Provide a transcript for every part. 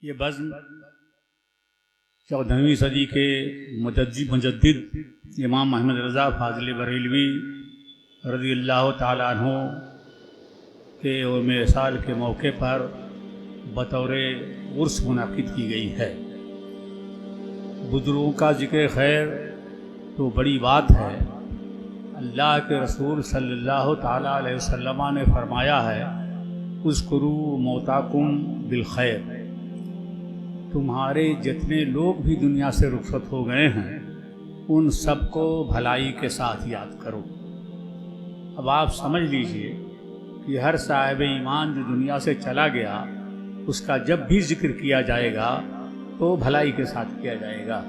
یہ بزم 14ویں صدی کے مجدد امام محمد رضا فاضل بریلوی رضی اللہ تعالیٰ عنہ کے یوم وصال کے موقع پر بطور عرس منعقد کی گئی ہے۔ بزرگوں کا ذکر خیر تو بڑی بات ہے۔ اللہ کے رسول صلی اللہ تعالیٰ علیہ وسلم نے فرمایا ہے، اذکروا موتاکم بالخیر، تمہارے جتنے لوگ بھی دنیا سے رخصت ہو گئے ہیں ان سب کو بھلائی کے ساتھ یاد کرو۔ اب آپ سمجھ لیجئے کہ ہر صاحب ایمان جو دنیا سے چلا گیا اس کا جب بھی ذکر کیا جائے گا تو بھلائی کے ساتھ کیا جائے گا۔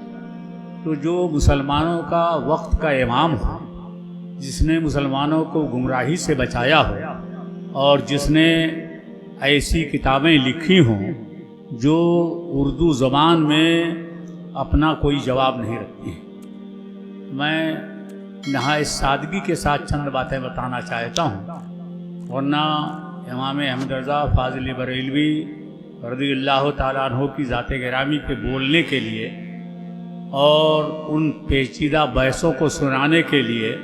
تو جو مسلمانوں کا وقت کا امام ہو، جس نے مسلمانوں کو گمراہی سے بچایا ہو اور جس نے ایسی کتابیں لکھی ہوں جو اردو زبان میں اپنا کوئی جواب نہیں رکھتی ہیں، میں نہایت سادگی کے ساتھ چند باتیں بتانا چاہتا ہوں، ورنہ امام احمد رضا فاضل بریلوی رضی اللہ تعالیٰ عنہ کی ذات گرامی پہ بولنے کے لیے اور ان پیچیدہ بحثوں کو سنانے کے لیے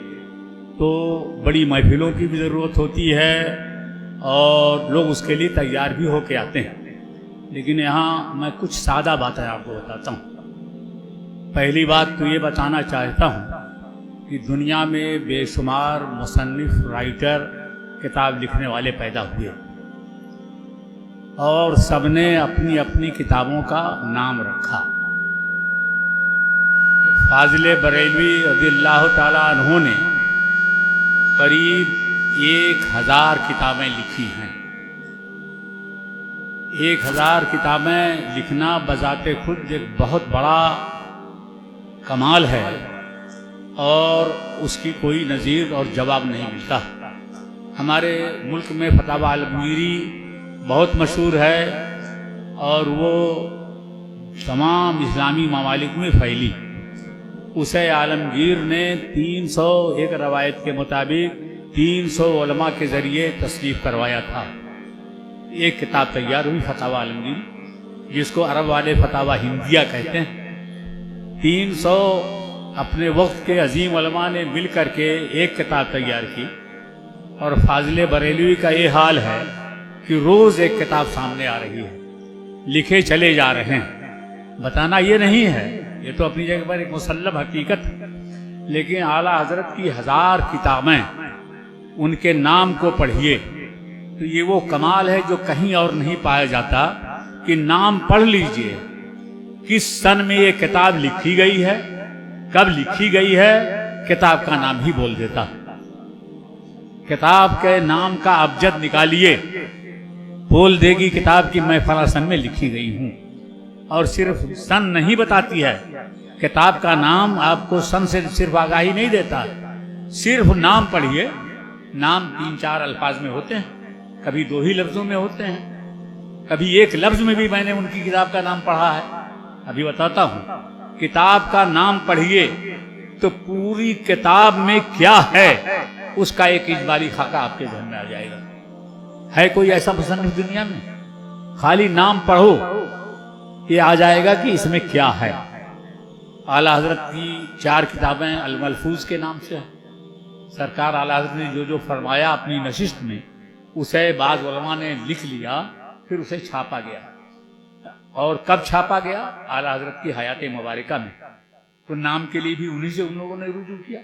تو بڑی محفلوں کی بھی ضرورت ہوتی ہے اور لوگ اس کے لیے تیار بھی ہو کے آتے ہیں، لیکن یہاں میں کچھ سادہ باتیں آپ کو بتاتا ہوں۔ پہلی بات تو یہ بتانا چاہتا ہوں کہ دنیا میں بے شمار مصنف، رائٹر، کتاب لکھنے والے پیدا ہوئے اور سب نے اپنی اپنی کتابوں کا نام رکھا۔ فاضل بریلوی رضی اللہ تعالیٰ عنہ نے قریب 1000 کتابیں لکھی ہیں۔ 1000 کتابیں لکھنا بذات خود ایک بہت بڑا کمال ہے اور اس کی کوئی نظیر اور جواب نہیں ملتا۔ ہمارے ملک میں فتاوی عالمگیری بہت مشہور ہے اور وہ تمام اسلامی ممالک میں پھیلی۔ اسے عالمگیر نے 300 ایک روایت کے مطابق 300 علماء کے ذریعے تصنیف کروایا تھا۔ ایک کتاب تیار ہوئی فتاوی عالمگیری، جس کو عرب والے فتاوی ہندیہ کہتے ہیں۔ 300 اپنے وقت کے عظیم علماء نے مل کر کے ایک کتاب تیار کی، اور فاضل بریلوی کا یہ حال ہے کہ روز ایک کتاب سامنے آ رہی ہے، لکھے چلے جا رہے ہیں۔ بتانا یہ نہیں ہے، یہ تو اپنی جگہ پر ایک مسلم حقیقت ہے، لیکن اعلیٰ حضرت کی 1000 کتابیں، ان کے نام کو پڑھیے تو یہ وہ کمال ہے جو کہیں اور نہیں پایا جاتا کہ نام پڑھ لیجئے، کس سن میں یہ کتاب لکھی گئی ہے، کب لکھی گئی ہے، کتاب کا نام ہی بول دیتا۔ کتاب کے نام کا ابجد نکالیے، بول دے گی کتاب کی میں فلاں سن میں لکھی گئی ہوں، اور صرف سن نہیں بتاتی ہے، کتاب کا نام آپ کو سن سے صرف آگاہی نہیں دیتا، صرف نام پڑھیے۔ نام 3-4 الفاظ میں ہوتے ہیں، کبھی 2 ہی لفظوں میں ہوتے ہیں، کبھی ایک لفظ میں بھی میں نے ان کی کتاب کا نام پڑھا ہے۔ ابھی بتاتا ہوں، کتاب کا نام پڑھیے تو پوری کتاب میں کیا ہے اس کا ایک اجمالی خاکہ آپ کے ذہن میں آ جائے گا۔ ہے کوئی ایسا مصنف دنیا میں؟ خالی نام پڑھو یہ آ جائے گا کہ اس میں کیا ہے۔ اعلیٰ حضرت کی 4 کتابیں الملفوظ کے نام سے ہیں۔ سرکار اعلیٰ حضرت نے جو فرمایا اپنی نشست میں، اسے بعض علماء نے لکھ لیا، پھر اسے چھاپا گیا۔ اور کب چھاپا گیا؟ اعلیٰ حضرت کی حیات مبارکہ میں۔ تو نام کے لیے بھی انہی سے ان لوگوں نے رجوع کیا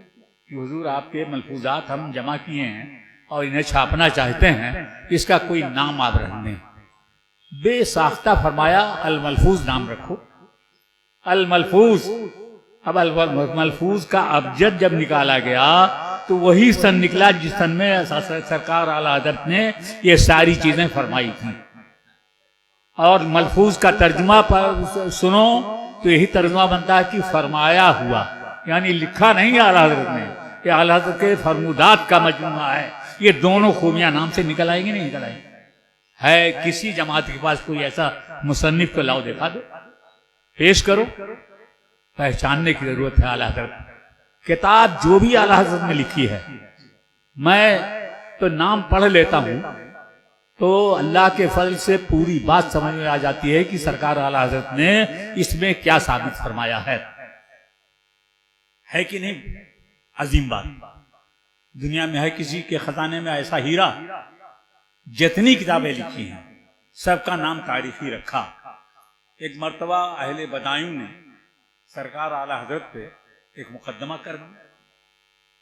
کہ حضور آپ کے ملفوظات ہم جمع کیے ہیں اور انہیں چھاپنا چاہتے ہیں، اس کا کوئی نام آپ رکھ دیں۔ بے ساختہ فرمایا الملفوظ نام رکھو۔ الملفوظ، اب الملفوظ کا ابجد جب نکالا گیا تو وہی سن نکلا جس سن میں سرکار اعلیٰ حضرت نے یہ ساری چیزیں فرمائی تھیں۔ اور ملفوظ کا ترجمہ سنو تو یہی ترجمہ بنتا ہے کہ فرمایا ہوا، یعنی لکھا نہیں اعلیٰ حضرت نے، یہ اعلیٰ حضرت کے فرمودات کا مجموعہ ہے۔ یہ دونوں خوبیاں نام سے نکل آئیں گے نہیں نکل آئیں گے؟ ہے کسی جماعت کے پاس کوئی ایسا مصنف تو لاؤ دکھا دو، پیش کرو، پہچاننے کی ضرورت ہے۔ اعلیٰ حضرت کتاب جو بھی اعلیٰ حضرت نے لکھی ہے، میں تو نام پڑھ لیتا ہوں تو اللہ کے فضل سے پوری بات سمجھ میں آ جاتی ہے کہ سرکار اعلیٰ حضرت نے اس میں کیا ثابت فرمایا ہے کہ نہیں؟ عظیم بات دنیا میں ہے کسی کے خزانے میں ایسا ہیرا؟ جتنی کتابیں لکھی ہیں سب کا نام تاریخی رکھا. ایک مرتبہ اہل بدایوں نے سرکار اعلیٰ حضرت پہ ایک مقدمہ کر دیا.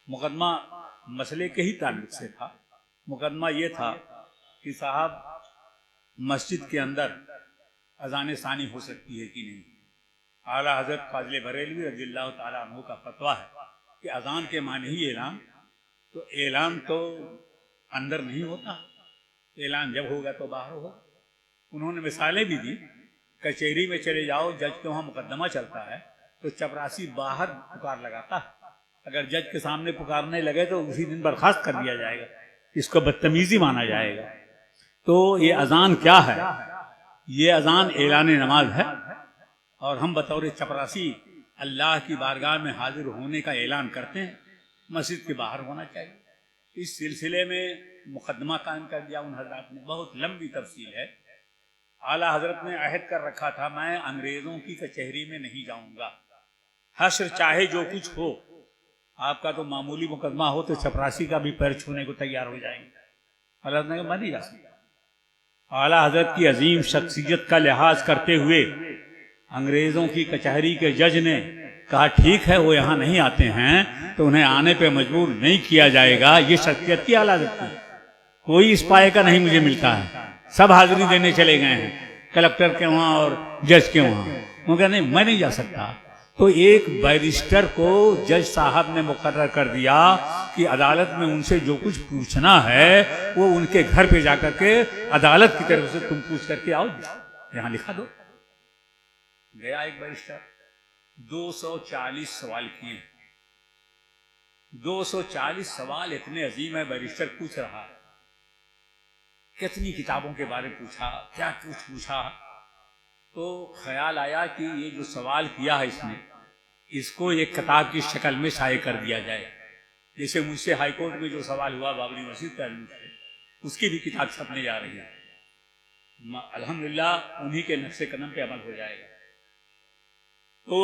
مقدمہ مسئلے کے ہی تعلق سے تھا. مقدمہ یہ تھا کہ صاحب مسجد کے اندر اذان ثانی ہو سکتی ہے کہ نہیں؟ اعلیٰ حضرت فاضل بریلوی رضی اللہ تعالیٰ عنہ کا فتویٰ ہے کہ اذان کے معنی ہی اعلان. تو اعلان تو اندر نہیں ہوتا، اعلان جب ہوگا تو باہر ہوگا. انہوں نے مثالیں بھی دی. کچہری میں چلے جاؤ، جج کے وہاں مقدمہ چلتا ہے تو چپراسی باہر پکار لگاتا ہے. اگر جج کے سامنے پکارنے لگے تو اسی دن برخاست کر دیا جائے گا، اس کو بدتمیزی مانا جائے گا. تو یہ اذان کیا ہے؟ یہ اذان اعلان نماز ہے، اور ہم بطور چپراسی اللہ کی بارگاہ میں حاضر ہونے کا اعلان کرتے ہیں. مسجد کے باہر ہونا چاہیے. اس سلسلے میں مقدمہ قائم کر دیا ان حضرات نے. بہت لمبی تفصیل ہے. اعلیٰ حضرت نے عہد کر رکھا تھا میں انگریزوں کی کچہری میں نہیں جاؤں گا، حشر چاہے جو کچھ ہو. آپ کا تو معمولی مقدمہ ہو تو چپراسی کا بھی پیر چھونے کو تیار ہو جائیں گے. حضرت نے کہا میں نہیں جا سکتا. اعلیٰ حضرت کی عظیم شخصیت کا لحاظ کرتے ہوئے انگریزوں کی کچہری کے جج نے کہا ٹھیک ہے وہ یہاں نہیں آتے ہیں تو انہیں آنے پہ مجبور نہیں کیا جائے گا. یہ شخصیت کی اعلیٰ حضرت کی. کوئی اس پائے کا نہیں مجھے ملتا ہے. سب حاضری دینے چلے گئے ہیں کلکٹر کے وہاں اور جج کے وہاں. وہ کہا نہیں میں نہیں جا سکتا. تو ایک بیرسٹر کو جج صاحب نے مقرر کر دیا کہ عدالت میں ان سے جو کچھ پوچھنا ہے وہ ان کے گھر پہ جا کر کے عدالت کی طرف سے تم پوچھ کر کے آؤ، یہاں لکھا دو. گیا ایک بیرسٹر، 240 سوال کیے. 240 سوال اتنے عظیم ہے. بیرسٹر پوچھ رہا کتنی کتابوں کے بارے پوچھا، کیا کچھ پوچھا. تو خیال آیا کہ یہ جو سوال کیا ہے اس کو ایک کتاب کی شکل میں شائع کر دیا جائے. جیسے مجھ سے ہائی کورٹ میں جو سوال ہوا بابری مسجد کا، اس کی بھی کتاب چھپنے جا رہی ہے. الحمدللہ انہی کے نقش قدم پہ عمل ہو جائے گا. تو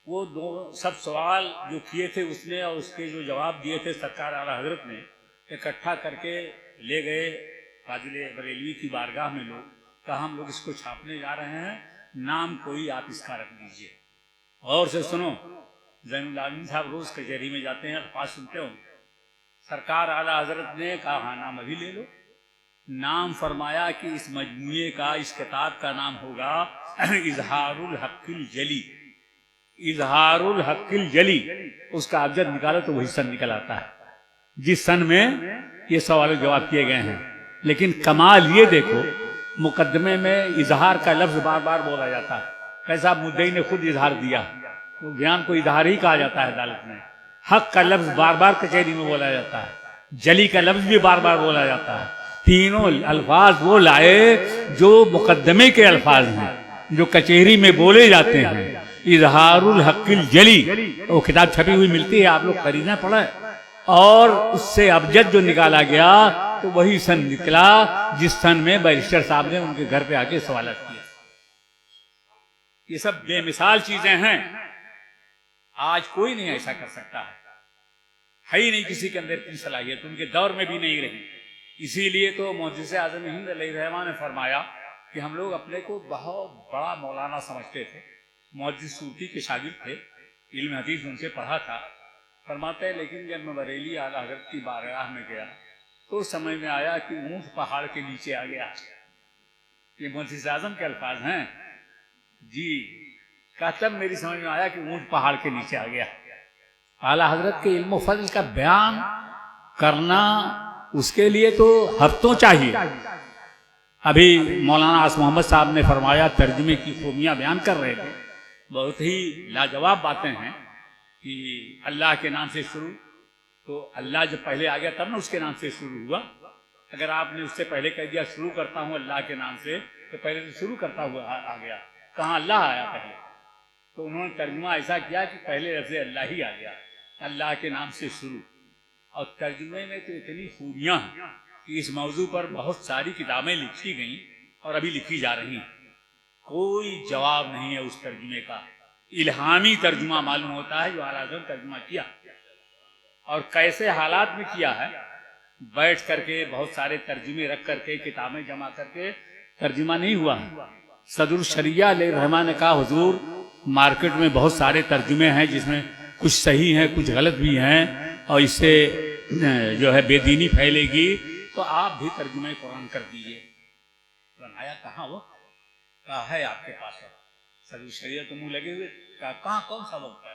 وہ سب سوال جو کیے تھے اس نے اور اس کے جو جواب دیے تھے سرکار اعلیٰ حضرت نے اکٹھا کر کے لے گئے فاضل بریلوی کی بارگاہ میں. لوگ کہا ہم لوگ اس کو چھاپنے جا رہے ہیں، نام کوئی آپ اس کا رکھ دیجئے. اور سے سنو، زین العابدین صاحب روز کچہری میں جاتے ہیں، الفاظ سنتے ہو. سرکار اعلیٰ حضرت نے کہا ہاں نام ابھی لے لو. نام فرمایا کہ اس مجموعے کا، اس کتاب کا نام ہوگا اظہار الحق الجلی. اظہار الحق الجلی. اس کا ابجد نکالو تو وہی سن نکل آتا ہے جس سن میں یہ سوال و جواب کیے گئے ہیں. لیکن کمال یہ دیکھو، مقدمے میں اظہار کا لفظ بار بار بولا جاتا ہے. کیسا مدعی نے خود اظہار دیا، تو بیان کو اظہار ہی کہا جاتا ہے عدالت میں. حق کا لفظ بار بار کچہری میں بولا جاتا ہے. جلی کا لفظ بھی بار بار بولا جاتا ہے. تینوں الفاظ وہ لائے جو مقدمے کے الفاظ ہیں، جو کچہری میں بولے جاتے ہیں. اظہار الحق الجلی. وہ کتاب چھپی ہوئی ملتی ہے، آپ لوگ خریدنا پڑا ہے. اور اس سے ابجد جو نکالا گیا تو وہی سن نکلا جس سن میں بیرسٹر صاحب نے ان کے گھر پہ آ کے سوالات کیا. یہ سب بے مثال چیزیں ہیں. آج کوئی نہیں ایسا کر سکتا ہے ہی نہیں کسی کے اندر اتنی صلاحیت، ان کے دور میں بھی نہیں رہی. اسی لیے تو محدث اعظم ہند علیہ الرحمہ نے فرمایا کہ ہم لوگ اپنے کو بہت بڑا مولانا سمجھتے تھے. محدث صوفی کے شاگرد تھے، علم حدیث ان سے پڑھا تھا. فرماتے ہیں لیکن جب میں بریلی اعلیٰ حضرت کی بارگاہ میں گیا تو سمجھ میں آیا کہ اونٹ پہاڑ کے نیچے آ گیا. یہ محدث اعظم کے الفاظ ہیں جی. تب میری سمجھ میں آیا کہ اونٹ پہاڑ کے نیچے آ گیا. اعلیٰ حضرت کے علم و فضل کا بیان کرنا اس کے لیے تو ہفتوں چاہیے. ابھی مولانا آس محمد صاحب نے فرمایا، ترجمے کی خوبیاں بیان کر رہے تھے. بہت ہی لاجواب باتیں ہیں کہ اللہ کے نام سے شروع. تو اللہ جب پہلے آ گیا تب نا اس کے نام سے شروع ہوا. اگر آپ نے اس سے پہلے کہہ دیا شروع کرتا ہوں اللہ کے نام سے، تو پہلے تو شروع کرتا ہوا آ گیا. کہاں اللہ آیا پہلے؟ تو انہوں نے ترجمہ ایسا کیا کہ پہلے لفظ اللہ ہی آ گیا، اللہ کے نام سے شروع. اور ترجمے میں تو اتنی خوبیاں ہیں کہ اس موضوع پر بہت ساری کتابیں لکھی گئیں اور ابھی لکھی جا رہی ہیں، کوئی جواب نہیں ہے اس ترجمے کا۔ الہامی ترجمہ معلوم ہوتا ہے جو اعلیٰ حضرت ترجمہ کیا، اور کیسے حالات میں کیا ہے، بیٹھ کر کے بہت سارے ترجمے رکھ کر کے کتابیں جمع کر کے ترجمہ نہیں ہوا۔ صدر الشریعہ علیہ الرحمٰن نے کہا حضور مارکیٹ میں بہت سارے ترجمے ہیں جس میں کچھ صحیح ہیں کچھ غلط بھی ہیں، اور اس سے جو ہے بے دینی پھیلے گی، تو آپ بھی ترجمہ قرآن کر دیجئے۔ آیا کہاں وہ؟ کہا ہے آپ کے پاس وقت۔ صدر الشریعہ تو منہ لگے ہوئے، کہا کہاں کون سا وقت ہے؟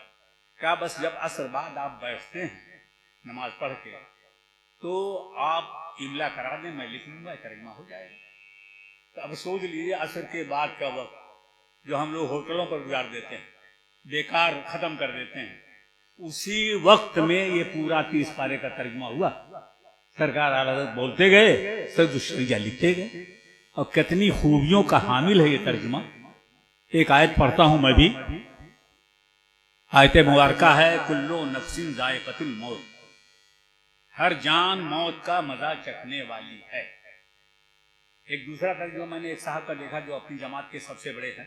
کہا بس جب عصر بعد آپ بیٹھتے ہیں نماز پڑھ کے تو آپ املا کرا دیں، میں لکھ لوں گا، ترجمہ ہو جائے گا۔ تو اب سوچ لیجیے عصر کے بعد کا وقت جو ہم لوگ ہوٹلوں پر گزار دیتے ہیں، بیکار ختم کر دیتے ہیں، اسی وقت میں یہ پورا 30 پارے کا ترجمہ ہوا۔ سرکار اعلیٰ حضرت بولتے گئے، صدر الشریعہ لکھتے گئے، اور کتنی خوبیوں کا حامل ہے یہ ترجمہ۔ ایک آیت پڑھتا ہوں میں بھی، آیت مبارکہ ہے کلو نفس ذائقۃ الموت، ہر جان موت کا مزہ چکھنے والی ہے۔ ایک دوسرا ترجمہ میں نے ایک صاحب کا دیکھا جو اپنی جماعت کے سب سے بڑے ہیں،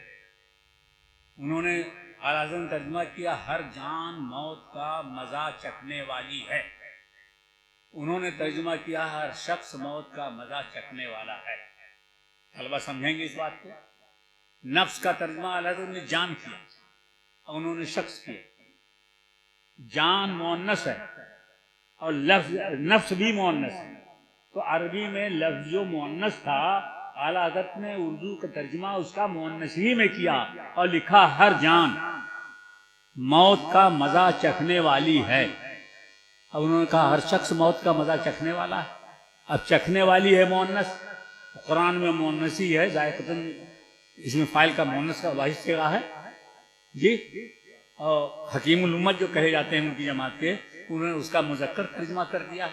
انہوں نے اعلیٰ حضرت نے ترجمہ کیا ہر جان موت کا مزہ چکھنے والی ہے۔ انہوں نے ترجمہ کیا ہر شخص موت کا مزہ چکھنے والا ہے۔ طلبہ سمجھیں گے اس بات کو؟ نفس کا ترجمہ اعلیٰ حضرت نے جان کیا اور انہوں نے شخص کیا۔ جان مؤنث ہے اور لفظ نفس بھی مؤنث ہے، تو عربی میں لفظ جو مؤنث تھا اعلیٰ حضرت نے اردو کا ترجمہ اس کا مؤنث ہی میں کیا اور لکھا ہر جان موت کا مزہ چکھنے والی ہے۔ اب انہوں نے کہا ہر شخص موت کا مزہ چکھنے والا ہے، اب چکھنے والی ہے مؤنث، قرآن میں مؤنث ہی ہے، ذائقۃ اس میں فاعل کا مؤنث کا واحد صیغہ ہے جی۔ اور حکیم الامت جو کہے جاتے ہیں ان کی جماعت کے، انہوں نے اس کا مذکر ترجمہ کر دیا۔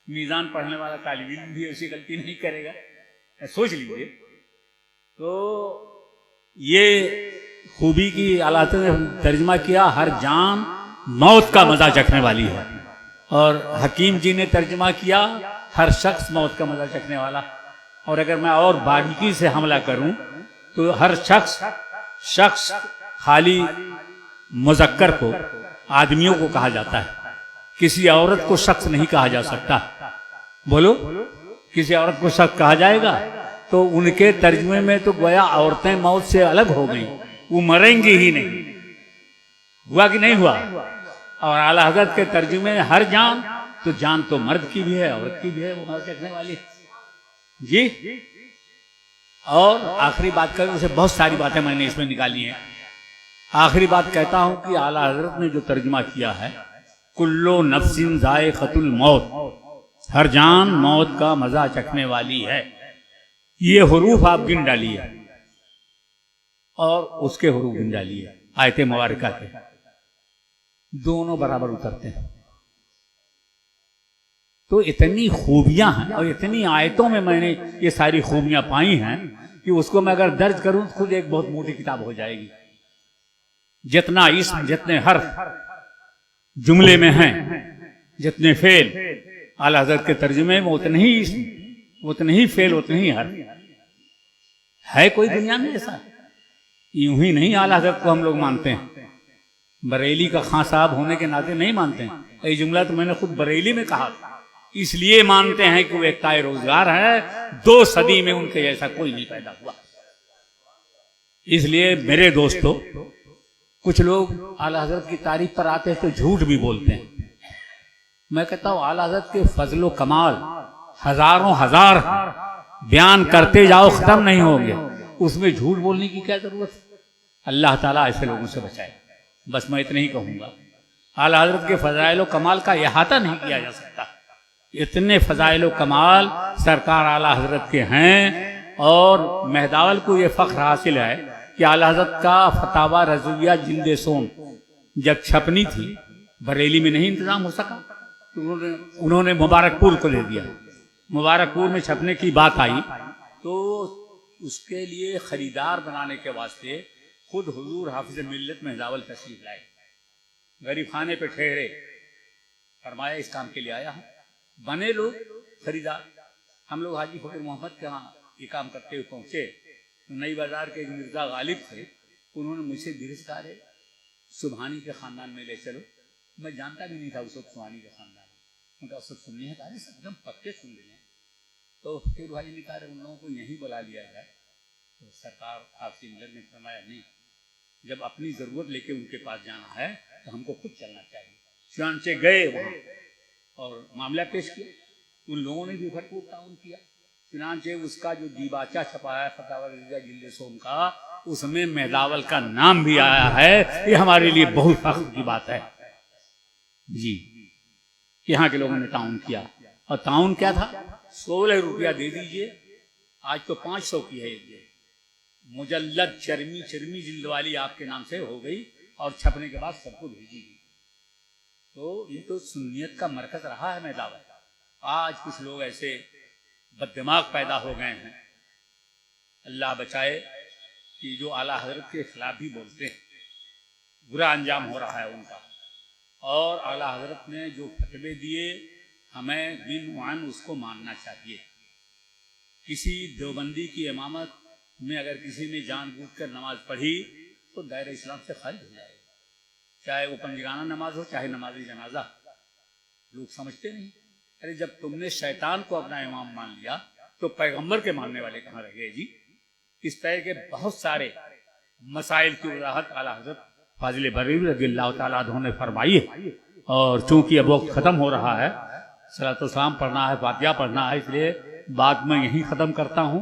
میزان پڑھنے والا طالب علم بھی ایسی غلطی نہیں کرے گا، سوچ لیجیے۔ تو یہ خوبی کی اعلیٰ حضرت نے ترجمہ کیا ہر جان موت کا مزہ چکھنے والی ہے، اور حکیم جی نے ترجمہ کیا ہر شخص موت کا مزہ چکھنے والا۔ اور اگر میں اور باریکی سے حملہ کروں تو ہر شخص خالی مذکر کو آدمیوں کو کہا جاتا ہے، کسی عورت کو شخص نہیں کہا جا سکتا۔ بولو کسی عورت کو شخص کہا جائے گا تو ان کے ترجمے میں تو گویا عورتیں موت سے الگ ہو گئیں، وہ مریں گی ہی نہیں۔ ہوا کہ نہیں ہوا؟ اور اعلیٰ حضرت کے ترجمے میں ہر جان، تو جان تو مرد کی بھی ہے عورت کی بھی ہے، وہ مر چکنے والی جی۔ اور آخری بات کریں، اسے بہت ساری باتیں میں نے اس میں نکالی ہیں، آخری بات کہتا ہوں کہ اعلیٰ حضرت نے جو ترجمہ کیا ہے کلو نفس ذائقۃ الموت، ہر جان موت کا مزہ چکھنے والی ہے، یہ حروف آپ گن ڈالیے اور اس کے حروف گن ڈالیے، آیت مبارکہ کے دونوں برابر اترتے ہیں۔ تو اتنی خوبیاں ہیں اور اتنی آیتوں میں نے یہ ساری خوبیاں پائی ہیں کہ اس کو میں اگر درج کروں تو خود ایک بہت موٹی کتاب ہو جائے گی۔ جتنا اسم، جتنے حرف جملے میں ہیں، جتنے فعل اعلیٰ حضرت کے ترجمے میں، اتنے ہی اسم، اتنے ہی فعل، اتنے ہی حرف ہے۔ کوئی دنیا میں ایسا؟ یوں ہی نہیں اعلیٰ حضرت کو ہم لوگ مانتے ہیں، بریلی کا خاں صاحب ہونے کے ناطے نہیں مانتے ہیں۔ یہ جملہ تو میں نے خود بریلی میں کہا تھا، اس لیے مانتے ہیں کہ وہ ایک تائے روزگار ہے، 2 صدی میں ان کے جیسا کوئی نہیں پیدا ہوا۔ اس لیے میرے دوستو، کچھ لوگ اعلیٰ حضرت کی تعریف پر آتے ہیں تو جھوٹ بھی بولتے ہیں۔ میں کہتا ہوں اعلیٰ حضرت کے فضل و کمال ہزاروں ہزار بیان کرتے جاؤ، ختم نہیں ہوں گے، اس میں جھوٹ بولنے کی کیا ضرورت ہے؟ اللہ تعالیٰ ایسے لوگوں سے بچائے۔ بس میں اتنا ہی کہوں گا، اعلیٰ حضرت کے فضائل و کمال کا احاطہ نہیں کیا جا سکتا۔ اتنے فضائل و کمال سرکار اعلیٰ حضرت کے ہیں، اور مہداول کو یہ فخر حاصل ہے کہ اعلیٰ حضرت کا فتاوی رضویہ جلد سوم جب چھپنی تھی، بریلی میں نہیں انتظام ہو سکا تو انہوں نے مبارک پور کو دے دیا۔ مبارک پور میں چھپنے کی بات آئی تو اس کے لیے خریدار بنانے کے واسطے خود حضور حافظ ملت مہداول تشریف لائے، غریب خانے پہ ٹھہرے، فرمایا اس کام کے لیے آیا ہوں، بنے لوگ خریدار، ہم لوگ حاجی فقیر محمد کے ہاں یہ کام کرتے ہوئے پہنچے تو نئی بازار کے ایک مرزا غالب تھے، انہوں نے مجھ سے گرفتار ہے سبحانی کے خاندان میں لے چلو. میں جانتا بھی نہیں تھا اس وقت سبحانی کا خاندان، ان کا اس وقت سننی ہے تاریخ ایک دم پکے سن لیں. تو فقیر بھائی نے کہا ان لوگوں کو یہیں بلا لیا جائے. تو سرکار آپ سے ملک نے فرمایا نہیں، جب اپنی ضرورت لے کے ان کے پاس جانا ہے تو ہم کو خود چلنا چاہیے. چنانچہ گئے وہاں اور معاملہ پیش کیا. ان لوگوں نے بھی بھرپور تعاون کیا. چنانچہ اس کا جو دیباچہ چھپایا ہے فتاوی رضیہ جلد سوم کا، اس میں مہداول کا نام بھی آیا ہے. یہ ہمارے لیے بہت فخر کی بات ہے جی. یہاں کے لوگوں نے تعاون کیا. اور تعاون کیا تھا؟ 16 روپیہ دے دیجئے. آج تو 500 کی ہے یہ مجلد چرمی جلد والی آپ کے نام سے ہو گئی اور چھپنے کے بعد سب کو بھیجی گئی. تو یہ تو سنیت کا مرکز رہا ہے مہداول. آج کچھ لوگ ایسے بد دماغ پیدا ہو گئے ہیں، اللہ بچائے، کہ جو اعلیٰ حضرت کے خلاف بھی بولتے ہیں. برا انجام ہو رہا ہے ان کا. اور اعلیٰ حضرت نے جو فتوے دیے ہمیں بن وعن اس کو ماننا چاہیے. کسی دیوبندی کی امامت میں اگر کسی نے جان بوجھ کر نماز پڑھی تو دائرہ اسلام سے خارج ہو جائے گا، چاہے وہ پنجگانہ نماز ہو چاہے نماز جنازہ. لوگ سمجھتے نہیں. ارے جب تم نے شیطان کو اپنا امام مان لیا تو پیغمبر کے ماننے والے کہاں رہ گئے جی؟ اس طرح کے بہت سارے مسائل کی وضاحت اعلیٰ حضرت فاضل بریلوی رضی اللہ تعالیٰ عنہ نے فرمائی ہے. اور چونکہ اب وقت ختم ہو رہا ہے، صلاۃ والسلام پڑھنا ہے، فاتحہ پڑھنا ہے، اس لیے بات میں یہیں ختم کرتا ہوں.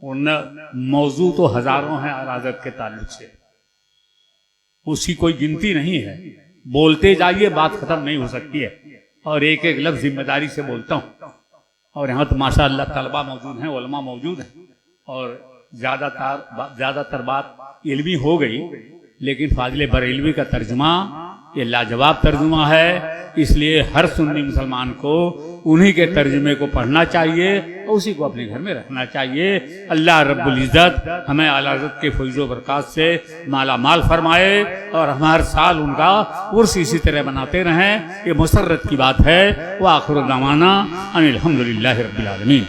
ورنہ موضوع تو ہزاروں ہیں اعلیٰ حضرت کے تعلق سے، اس کی کوئی گنتی نہیں ہے. بولتے جائیے، بات ختم نہیں ہو سکتی ہے. اور ایک ایک لفظ ذمہ داری سے بولتا ہوں. اور یہاں تو ماشاء اللہ طلبہ موجود ہیں، علماء موجود ہیں، اور زیادہ تر بات علمی ہو گئی. لیکن فاضل بریلوی کا ترجمہ یہ لاجواب ترجمہ ہے. اس لیے ہر سنی مسلمان کو انہی کے ترجمے کو پڑھنا چاہیے اور اسی کو اپنے گھر میں رکھنا چاہیے. اللہ رب العزت ہمیں اعلیٰ حضرت کے فیض و برکات سے مالا مال فرمائے اور ہم ہر سال ان کا عرس اسی طرح بناتے رہیں. یہ مسرت کی بات ہے. وآخر دعوانا ان الحمد للہ رب العالمین.